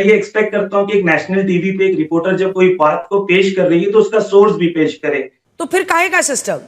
ये एक्सपेक्ट करता हूँ कि एक नेशनल टीवी पे एक रिपोर्टर जब कोई बात को पेश कर रही है तो उसका सोर्स भी पेश करे। तो फिर काहे का सिस्टम?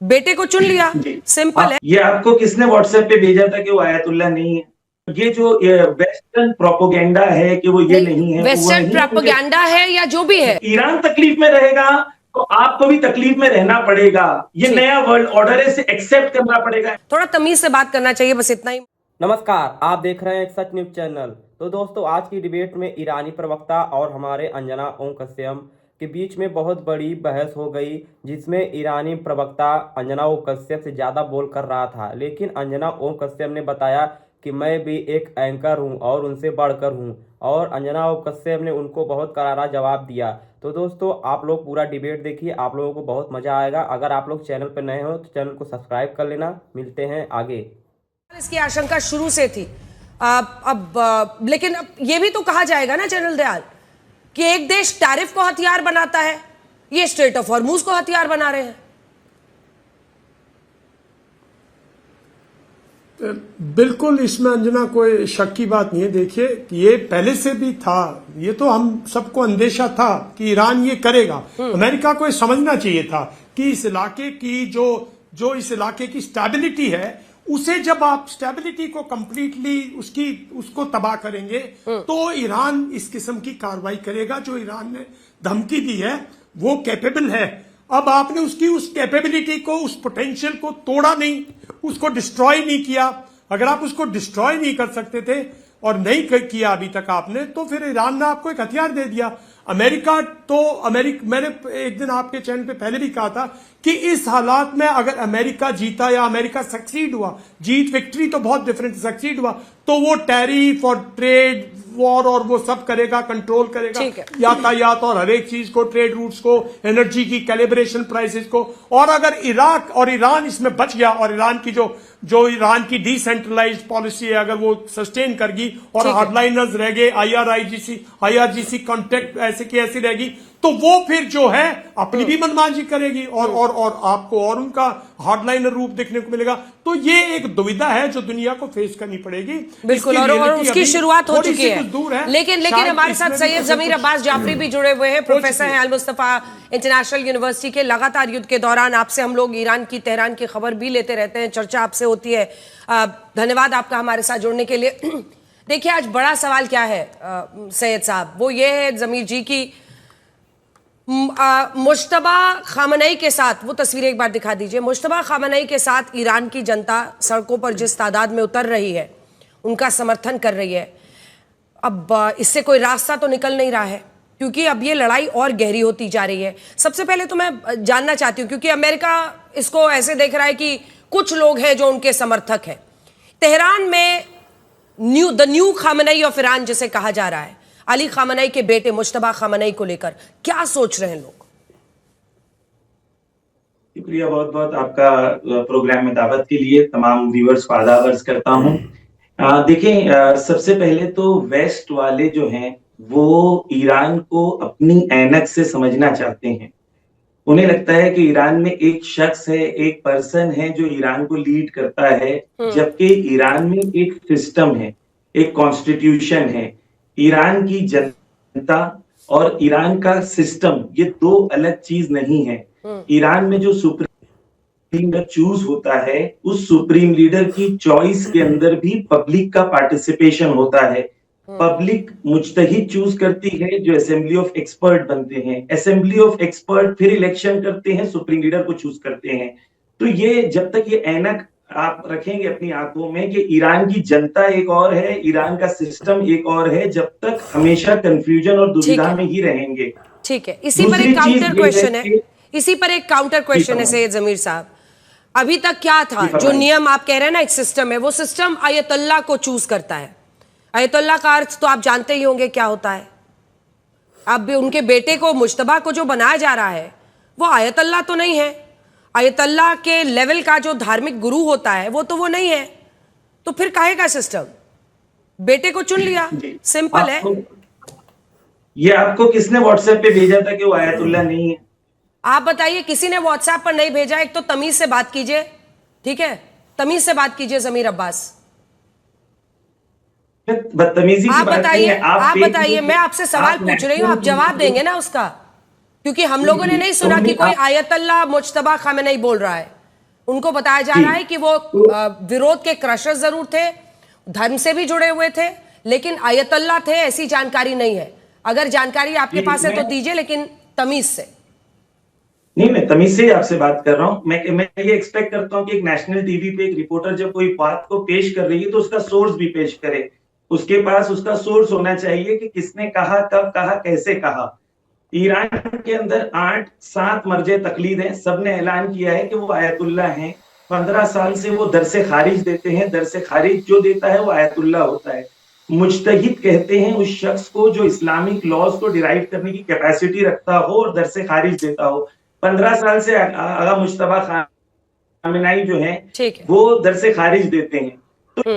बेटे को चुन लिया, जी। सिंपल है। ये आपको किसने व्हाट्सएप पे भेजा था कि वो आयतुल्ला नहीं है? ये जो वेस्टर्न प्रोपोगेंडा है कि वो ये नहीं है, वो वेस्टर्न नहीं मुझे प्रोपेगेंडा है या जो भी है, ईरान तकलीफ में रहेगा तो आपको भी तकलीफ में रहना पड़ेगा। ये ठीक। नया वर्ल्ड ऑर्डर है, इसे एक्सेप्ट करना पड़ेगा। थोड़ा तमीज से बात करना चाहिए, बस इतना ही। नमस्कार, आप देख रहे हैं एक सच न्यूज चैनल। तो दोस्तों, आज की डिबेट में ईरानी प्रवक्ता और हमारे अंजना ओम कस्यम के बीच में बहुत बड़ी बहस हो गई, जिसमें ईरानी प्रवक्ता अंजना ओम कस्यम से ज़्यादा बोल कर रहा था, लेकिन अंजना ओम कस्यम ने बताया कि मैं भी एक एंकर हूं और उनसे बढ़कर हूं, और अंजना ओम कस्यम ने उनको बहुत करारा जवाब दिया। तो दोस्तों, आप लोग पूरा डिबेट देखिए, आप लोगों को बहुत मज़ा आएगा। अगर आप लोग चैनल पर नए हो तो चैनल को सब्सक्राइब कर लेना। मिलते हैं आगे। इसकी आशंका शुरू से थी। लेकिन अब ये भी तो कहा जाएगा ना जनरल दयाल कि एक देश टैरिफ को हथियार बनाता है, ये स्ट्रेट ऑफ हॉर्मूज को हथियार बना रहे हैं। बिल्कुल, इसमें अंजना कोई शक की बात नहीं है। देखिए, ये पहले से भी था, ये तो हम सबको अंदेशा था कि ईरान ये करेगा। अमेरिका को ये समझना चाहिए था कि इस इलाके की जो इस इलाके की स्टेबिलिटी है, उसे जब आप स्टेबिलिटी को कंप्लीटली उसको तबाह करेंगे तो ईरान इस किस्म की कार्रवाई करेगा। जो ईरान ने धमकी दी है वो कैपेबल है। अब आपने उसकी उस कैपेबिलिटी को, उस पोटेंशियल को तोड़ा नहीं, उसको डिस्ट्रॉय नहीं किया। अगर आप उसको डिस्ट्रॉय नहीं कर सकते थे और नहीं किया अभी तक आपने, तो फिर ईरान ने आपको एक हथियार दे दिया। मैंने एक दिन आपके चैनल पे पहले भी कहा था कि इस हालात में अगर अमेरिका जीता या अमेरिका सक्सीड हुआ, जीत विक्ट्री तो बहुत डिफरेंट, सक्सीड हुआ तो वो टैरिफ और ट्रेड वॉर और वो सब करेगा, कंट्रोल करेगा, यातायात और हर एक चीज को, ट्रेड रूट्स को, एनर्जी की कैलिब्रेशन प्राइसेस को। और अगर इराक और ईरान इसमें बच गया और ईरान की जो ईरान की डिसेंट्रलाइज्ड पॉलिसी है, अगर वो सस्टेन करगी और हार्डलाइनर्स रह गए, आईआरजीसी कॉन्ट्रैक्ट ऐसे की ऐसी रहेगी, तो वो फिर जो है अपनी भी मनमानी करेगी और आपको और उनका हार्डलाइनर रूप देखने को मिलेगा। तो ये एक दुविधा है जो दुनिया को फेस करनी पड़ेगी। बिल्कुल, और उसकी शुरुआत हो चुकी है। लेकिन हमारे साथ सैयद जमीर अब्बास जाफरी भी जुड़े हुए हैं, प्रोफेसर हैं अल मुस्तफा इंटरनेशनल यूनिवर्सिटी के। लगातार युद्ध के दौरान आपसे हम लोग ईरान की, तेहरान की खबर भी लेते रहते हैं, चर्चा आपसे होती है। धन्यवाद आपका हमारे साथ जुड़ने के लिए। देखिए, आज बड़ा सवाल क्या है सैयद साहब, वो ये है जमीर जी की मुश्तबा खामनई के साथ, वो तस्वीरें एक बार दिखा दीजिए। मुश्तबा खामनई के साथ ईरान की जनता सड़कों पर जिस तादाद में उतर रही है, उनका समर्थन कर रही है। अब इससे कोई रास्ता तो निकल नहीं रहा है, क्योंकि अब ये लड़ाई और गहरी होती जा रही है। सबसे पहले तो मैं जानना चाहती हूँ, क्योंकि अमेरिका इसको ऐसे देख रहा है कि कुछ लोग हैं जो उनके समर्थक हैं। तेहरान में द न्यू खामनई ऑफ ईरान जिसे कहा जा रहा है, अली खामनई के बेटे मुश्तबा खामनई को लेकर क्या सोच रहे हैं लोग? शुक्रिया बहुत बहुत आपका प्रोग्राम में दावत के लिए। तमाम व्यूअर्स को आदाब अर्ज करता हूं। देखें, सबसे पहले तो वेस्ट वाले जो हैं वो ईरान को अपनी ऐनक से समझना चाहते हैं। उन्हें लगता है कि ईरान में एक शख्स है, एक पर्सन है जो ईरान को लीड करता है, जबकि ईरान में एक सिस्टम है, एक कॉन्स्टिट्यूशन है। ईरान की जनता और ईरान का सिस्टम ये दो अलग चीज नहीं है। ईरान में जो सुप्रीम लीडर चूज होता है, उस सुप्रीम लीडर की चॉइस के अंदर भी पब्लिक का पार्टिसिपेशन होता है। पब्लिक मुज्तहिद चूज करती है जो असेंबली ऑफ एक्सपर्ट बनते हैं, असेंबली ऑफ एक्सपर्ट फिर इलेक्शन करते हैं, सुप्रीम लीडर को चूज करते हैं। तो ये जब तक ये ऐनक आप रखेंगे अपनी आंखों में कि ईरान की जनता एक और है, ईरान का सिस्टम एक और है, जब तक हमेशा कंफ्यूजन और दुविधा में ही रहेंगे। ठीक है, इसी पर एक काउंटर क्वेश्चन है, इसी पर एक काउंटर क्वेश्चन है सैयद जमीर साहब। अभी तक क्या था जो नियम आप कह रहे हैं ना, एक सिस्टम है, वो सिस्टम आयतुल्लाह को चूज करता है। आयतुल्लाह का अर्थ तो आप जानते ही होंगे क्या होता है। अब उनके बेटे को, मुश्तबा को जो बनाया जा रहा है वो आयतुल्लाह तो नहीं है, आयतुल्लाह के लेवल का जो धार्मिक गुरु होता है वो तो वो नहीं है। तो फिर काहे का सिस्टम? बेटे को चुन लिया, सिंपल है। ये आपको किसने व्हाट्सएप पे भेजा था कि वो आयतुल्लाह नहीं है? आप बताइए, किसी ने व्हाट्सएप पर नहीं भेजा। एक तो तमीज से बात कीजिए, ठीक है, तमीज से बात कीजिए जमीर अब्बास। बदतमीजी की आप बात नहीं बताइए, है। आप fake बताइए, news- मैं आपसे सवाल आप पूछ रही हूँ, आप national जवाब TV देंगे ना उसका? क्योंकि हम लोगों ने नहीं सुना कि कोई आयतुल्लाह मुज्तबा खामेनेई बोल रहा है। उनको बताया जा जी। रहा है कि वो विरोध के क्रशर जरूर थे, धर्म से भी जुड़े हुए थे, लेकिन आयतुल्लाह थे ऐसी जानकारी नहीं है। अगर जानकारी आपके जी, पास है तो मैं- दीजिए, लेकिन तमीज से। नहीं, मैं तमीज से ही आपसे बात कर रहा हूँ। मैं ये एक्सपेक्ट करता हूँ कि एक नेशनल टीवी पे एक रिपोर्टर जब कोई बात को पेश कर रही है तो उसका सोर्स भी पेश करे। उसके पास उसका सोर्स होना चाहिए कि किसने कहा, कब कहा, कैसे कहा। ईरान के अंदर 8-7 मर्जे तकलीद हैं। सबने ऐलान किया है कि वो आयतुल्ला हैं। 15 साल से वो दरसे खारिज देते हैं। दरसे खारिज जो देता है वो आयतुल्ला होता है। मुज्तहिद कहते हैं उस शख्स को जो इस्लामिक लॉज को डिराइव करने की कैपेसिटी रखता हो और दरसे खारिज देता हो। 15 साल से आगा मुश्तबा खामेनेई जो है ठीक है। वो दरसे खारिज देते हैं। तो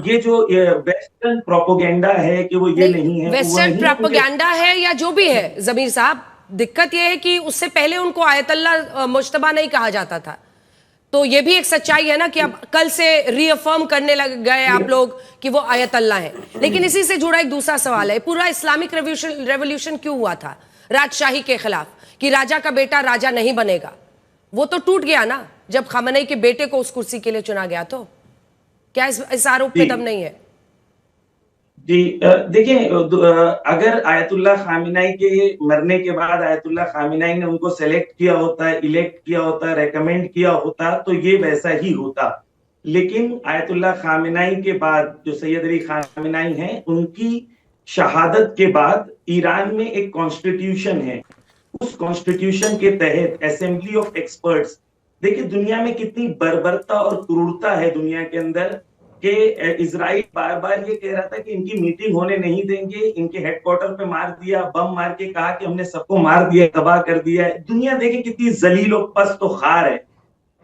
ये जो वेस्टर्न प्रोपोगेंडा है कि वो ये नहीं है, वो वेस्टर्न नहीं है। प्रोपेगेंडा है या जो भी है जमीर साहब, दिक्कत यह है कि उससे पहले उनको आयतुल्लाह मुज्तबा नहीं कहा जाता था। तो ये भी एक सच्चाई है ना कि अब कल से रीअफर्म करने लग गए आप लोग कि वो आयतुल्लाह है। लेकिन इसी से जुड़ा एक दूसरा सवाल है, पूरा इस्लामिक रेवोल्यूशन क्यों हुआ था राजशाही के खिलाफ, कि राजा का बेटा राजा नहीं बनेगा? वो तो टूट गया ना जब खामेनेई के बेटे को उस कुर्सी के लिए चुना गया। तो क्या इस आरोप पे दम नहीं है? जी, देखिए, अगर आयतुल्लाह खामेनेई के मरने के बाद आयतुल्लाह खामेनेई ने उनको सेलेक्ट किया होता है, इलेक्ट किया होता, रेकमेंड किया होता, तो ये वैसा ही होता। लेकिन आयतुल्लाह खामेनेई के बाद जो सैयद अली खामेनेई हैं, उनकी शहादत के बाद ईरान में एक कॉन्स्टिट्यूशन है। उस कॉन्स्टिट्यूशन के तहत असेंबली ऑफ एक्सपर्ट्स, देखिए दुनिया में कितनी बर्बरता और क्रूरता है दुनिया के अंदर, कि इजराइल बार बार ये कह रहा था कि इनकी मीटिंग होने नहीं देंगे, इनके हेडक्वार्टर पे मार दिया, बम मार के कहा कि हमने सबको मार दिया, तबाह कर दिया है। दुनिया देखे कितनी जलील और पस्त और खार है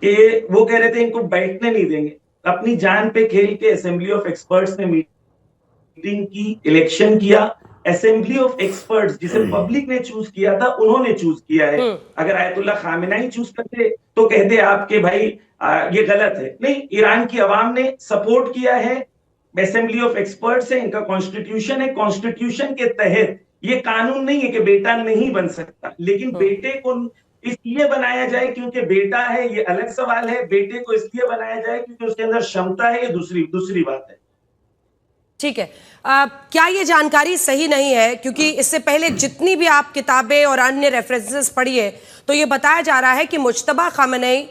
कि वो कह रहे थे इनको बैठने नहीं देंगे। अपनी जान पे खेल के असेंबली ऑफ एक्सपर्ट्स ने मीटिंग की, इलेक्शन किया। असेंबली ऑफ एक्सपर्ट्स जिसे पब्लिक ने चूज किया था, उन्होंने चूज किया है। अगर आयतुल्लाह खामेनेई चूज करते तो कहते आपके भाई ये गलत है। नहीं, ईरान की आवाम ने सपोर्ट किया है। असेंबली ऑफ एक्सपर्ट्स है, इनका कॉन्स्टिट्यूशन है। कॉन्स्टिट्यूशन के तहत ये कानून नहीं है कि बेटा नहीं बन सकता, लेकिन बेटे को इसलिए बनाया जाए क्योंकि बेटा है, ये अलग सवाल है। बेटे को इसलिए बनाया जाए क्योंकि उसके अंदर क्षमता है, ये दूसरी बात है। ठीक है। क्या ये जानकारी सही नहीं है? क्योंकि इससे पहले जितनी भी आप किताबें और अन्य रेफरेंसेस पढ़िए तो ये बताया जा रहा है कि मुज्तबा खामेनेई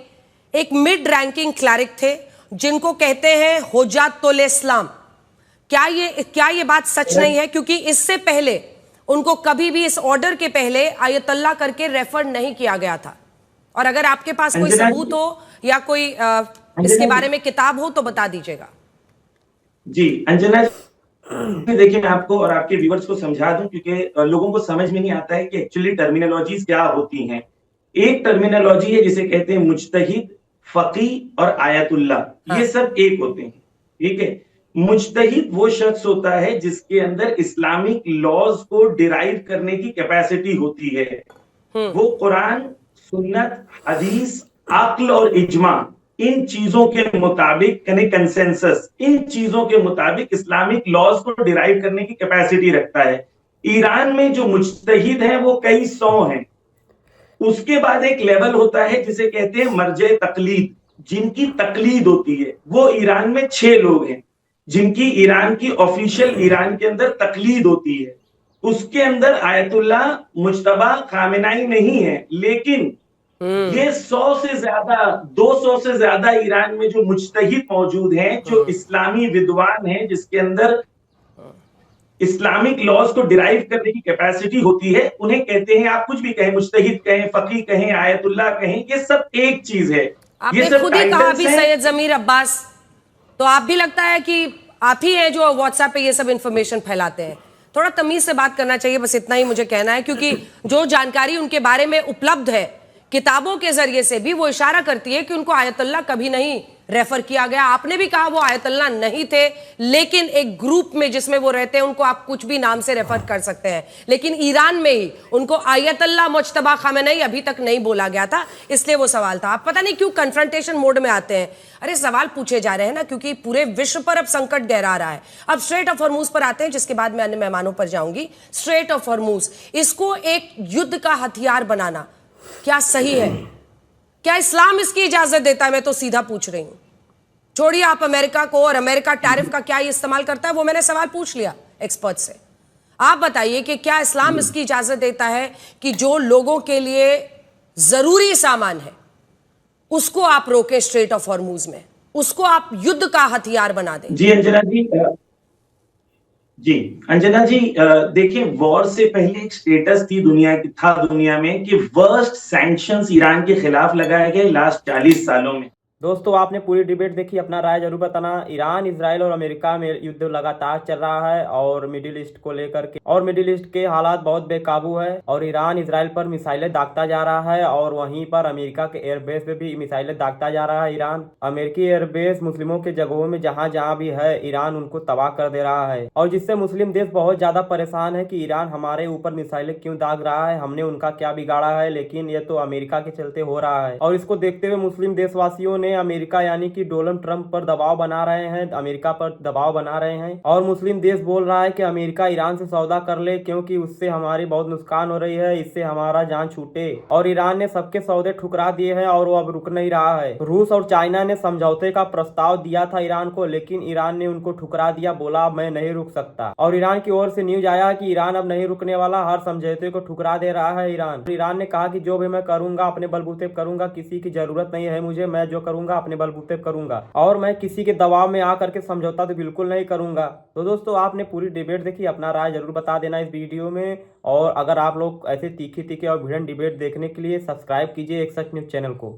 एक मिड रैंकिंग क्लरिक थे जिनको कहते हैं हुज्जतुल इस्लाम। क्या ये बात सच नहीं है? क्योंकि इससे पहले उनको कभी भी इस ऑर्डर के पहले आयतुल्लाह करके रेफर नहीं किया गया था। और अगर आपके पास कोई सबूत हो या कोई इसके बारे में किताब हो तो बता दीजिएगा। जी अंजना, देखिए मैं आपको और आपके व्यूअर्स को समझा दूं, क्योंकि लोगों को समझ में नहीं आता है कि एक्चुअली टर्मिनोलॉजीज क्या होती हैं। एक टर्मिनोलॉजी है जिसे कहते हैं मुज्तहिद, फकी और आयतुल्लाह। ये सब एक होते हैं, ठीक है। मुज्तहिद वो शख्स होता है जिसके अंदर इस्लामिक लॉज को डिराइव करने की कैपेसिटी होती है। वो कुरान, सुन्नत, हदीस, अक्ल और इजमा, इन चीजों के मुताबिक, कंसेंसस, इन चीजों के मुताबिक इस्लामिक लॉज को डिराइव करने की कैपेसिटी रखता है। ईरान में जो मुज्तहिद हैं वो कई सौ हैं। उसके बाद एक लेवल होता है जिसे कहते हैं मर्जे तकलीद, जिनकी तकलीद होती है। वो ईरान में 6 लोग हैं जिनकी ईरान की ऑफिशियल ईरान के अंदर तकलीद होती है। उसके अंदर आयतुल्लाह मुज्तबा खामेनेई नहीं है, लेकिन ये 100 से ज्यादा, 200 से ज्यादा ईरान में जो मुज्तहिद मौजूद हैं, जो इस्लामी विद्वान हैं, जिसके अंदर इस्लामिक लॉज को डिराइव करने की कैपेसिटी होती है, उन्हें कहते हैं, आप कुछ भी कहें, मुज्तहिद कहें, फकी कहें, आयतुल्लाह कहें, ये सब एक चीज है। आपने खुद ही कहा अभी सैयद जमीर अब्बास, तो आप भी लगता है कि आप ही हैं जो व्हाट्सएप पे ये सब इंफॉर्मेशन फैलाते हैं। थोड़ा तमीज से बात करना चाहिए, बस इतना ही मुझे कहना है। क्योंकि जो जानकारी उनके बारे में उपलब्ध है किताबों के जरिए से भी, वो इशारा करती है कि उनको आयतुल्लाह कभी नहीं रेफर किया गया। आपने भी कहा वो आयतुल्लाह नहीं थे, लेकिन एक ग्रुप में जिसमें वो रहते हैं उनको आप कुछ भी नाम से रेफर कर सकते हैं, लेकिन ईरान में ही उनको आयतुल्लाह मुज्तबा खामेनेई अभी तक नहीं बोला गया था, इसलिए वो सवाल था। आप पता नहीं क्यों कन्फ्रंटेशन मोड में आते हैं। अरे सवाल पूछे जा रहे हैं ना, क्योंकि पूरे विश्व पर अब संकट गहरा रहा है। अब स्ट्रेट ऑफ हॉर्मूज पर आते हैं, जिसके बाद मैं अन्य मेहमानों पर जाऊंगी। स्ट्रेट ऑफ हॉर्मूज, इसको एक युद्ध का हथियार बनाना क्या सही है? क्या इस्लाम इसकी इजाजत देता है? मैं तो सीधा पूछ रही हूं। छोड़िए आप अमेरिका को, और अमेरिका टैरिफ का क्या इस्तेमाल करता है, वो मैंने सवाल पूछ लिया एक्सपर्ट से। आप बताइए कि क्या इस्लाम इसकी इजाजत देता है कि जो लोगों के लिए जरूरी सामान है उसको आप रोके स्ट्रेट ऑफ हॉर्मूज में, उसको आप युद्ध का हथियार बना दें? जी अंजना जी, देखिए, वॉर से पहले एक स्टेटस दुनिया में कि वर्स्ट सैंक्शंस ईरान के खिलाफ लगाए गए लास्ट 40 सालों में। दोस्तों आपने पूरी डिबेट देखी, अपना राय जरूर बताना। ईरान, इजराइल और अमेरिका में युद्ध लगातार चल रहा है और मिडिल ईस्ट को लेकर के, और मिडिल ईस्ट के हालात बहुत बेकाबू है, और ईरान इजराइल पर मिसाइलें दागता जा रहा है, और वहीं पर अमेरिका के एयरबेस पे भी मिसाइलें दागता जा रहा है। ईरान अमेरिकी एयरबेस मुस्लिमों के जगहों में जहाँ जहाँ भी है, ईरान उनको तबाह कर दे रहा है, और जिससे मुस्लिम देश बहुत ज्यादा परेशान है कि ईरान हमारे ऊपर मिसाइलें क्यों दाग रहा है, हमने उनका क्या बिगाड़ा है। लेकिन ये तो अमेरिका के चलते हो रहा है, और इसको देखते हुए मुस्लिम देशवासियों ने अमेरिका यानी कि डोनाल्ड ट्रंप पर दबाव बना रहे हैं, अमेरिका पर दबाव बना रहे हैं, और मुस्लिम देश बोल रहा है कि अमेरिका ईरान से सौदा कर ले, क्योंकि उससे हमारी बहुत नुकसान हो रही है, इससे हमारा जान छूटे। और ईरान ने सबके सौदे ठुकरा दिए हैं और वो अब रुक नहीं रहा है। रूस और चाइना ने समझौते का प्रस्ताव दिया था ईरान को, लेकिन ईरान ने उनको ठुकरा दिया, बोला मैं नहीं रुक सकता। और ईरान की ओर से न्यूज आया कि ईरान अब नहीं रुकने वाला, हर समझौते को ठुकरा दे रहा है ईरान ने कहा कि जो भी मैं करूंगा अपने बलबूते करूंगा, किसी की जरूरत नहीं है मुझे, मैं जो करूंगा अपने बलबूते करूंगा, और मैं किसी के दबाव में आकर के समझौता तो बिल्कुल नहीं करूंगा। तो दोस्तों आपने पूरी डिबेट देखी, अपना राय जरूर बता देना इस वीडियो में, और अगर आप लोग ऐसे तीखी और भिड़न डिबेट देखने के लिए सब्सक्राइब कीजिए एक सच न्यूज चैनल को।